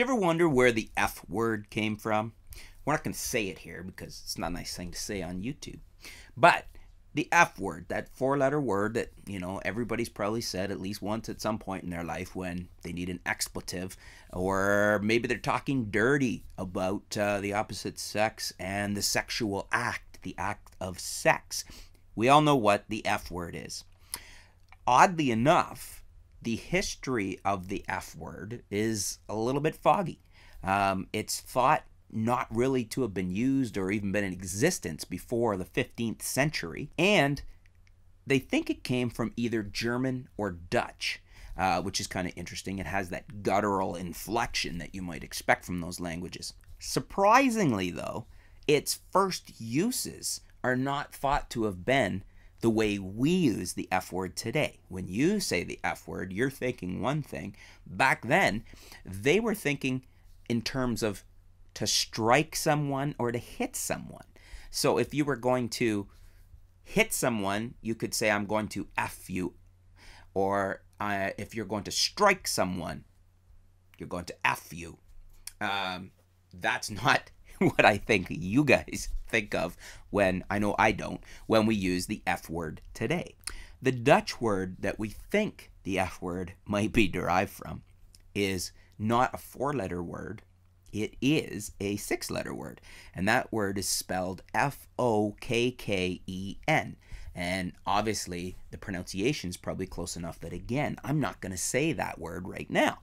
you ever wonder where the F word came from? We're not going to say it here because it's not a nice thing to say on YouTube. But the F word, that four-letter word that, everybody's probably said at least once at some point in their life when they need an expletive, or maybe they're talking dirty about the opposite sex and the sexual act, the act of sex. We all know what the F word is. Oddly enough, the history of the F word is a little bit foggy. It's thought not really to have been used or even been in existence before the 15th century. And they think it came from either German or Dutch, which is kind of interesting. It has that guttural inflection that you might expect from those languages. Surprisingly, though, its first uses are not thought to have been the way we use the F word today. When you say the F word, you're thinking one thing. Back then, they were thinking in terms of to strike someone or to hit someone. So if you were going to hit someone, you could say, I'm going to F you. Or if you're going to strike someone, you're going to F you. That's not what I think you guys think of when, I know I don't, when we use the F word today. The Dutch word that we think the F word might be derived from is not a four-letter word. It is a six-letter word, and that word is spelled F-O-K-K-E-N. And obviously, the pronunciation is probably close enough that, again, I'm not going to say that word right now.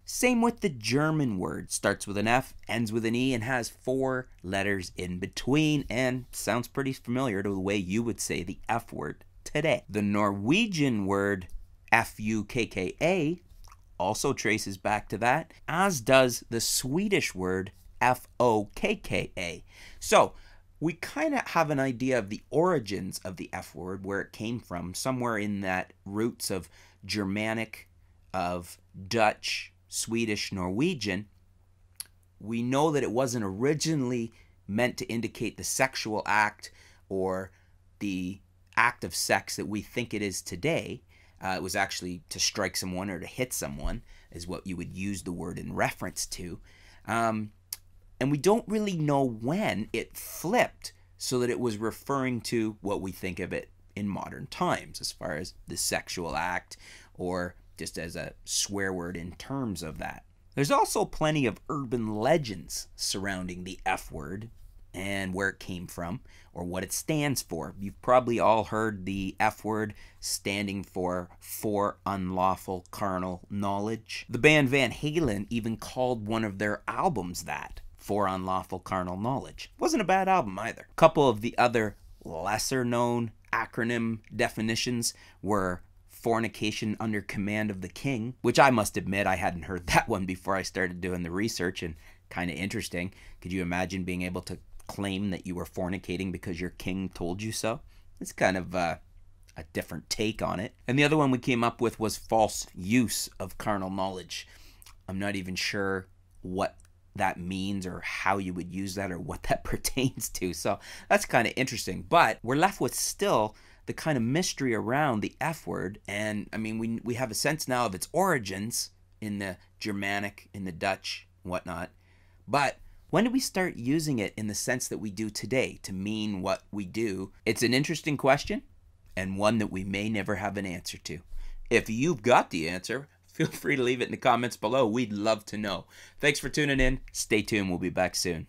Same with the German word. Starts with an F, ends with an E, and has four letters in between, and sounds pretty familiar to the way you would say the F word today. The Norwegian word F-U-K-K-A also traces back to that, as does the Swedish word F-O-K-K-A. So we kind of have an idea of the origins of the F word, where it came from, somewhere in that roots of Germanic, of Dutch, Swedish, Norwegian. We know that it wasn't originally meant to indicate the sexual act or the act of sex that we think it is today. It was actually to strike someone or to hit someone is what you would use the word in reference to. And we don't really know when it flipped so that it was referring to what we think of it in modern times as far as the sexual act or just as a swear word in terms of that. There's also plenty of urban legends surrounding the F word and where it came from or what it stands for. You've probably all heard the F word standing for unlawful carnal knowledge. The band Van Halen even called one of their albums that, For Unlawful Carnal Knowledge. Wasn't a bad album either. A couple of the other lesser known acronym definitions were fornication under command of the king, which I must admit I hadn't heard that one before I started doing the research, and kind of interesting. Could you imagine being able to claim that you were fornicating because your king told you so? It's kind of a different take on it. And the other one we came up with was false use of carnal knowledge. I'm not even sure what that means or how you would use that or what that pertains to. So that's kind of interesting. But we're left with still the kind of mystery around the F word. And I mean, we have a sense now of its origins in the Germanic, in the Dutch, whatnot. But when do we start using it in the sense that we do today to mean what we do? It's an interesting question and one that we may never have an answer to. If you've got the answer, feel free to leave it in the comments below. We'd love to know. Thanks for tuning in. Stay tuned. We'll be back soon.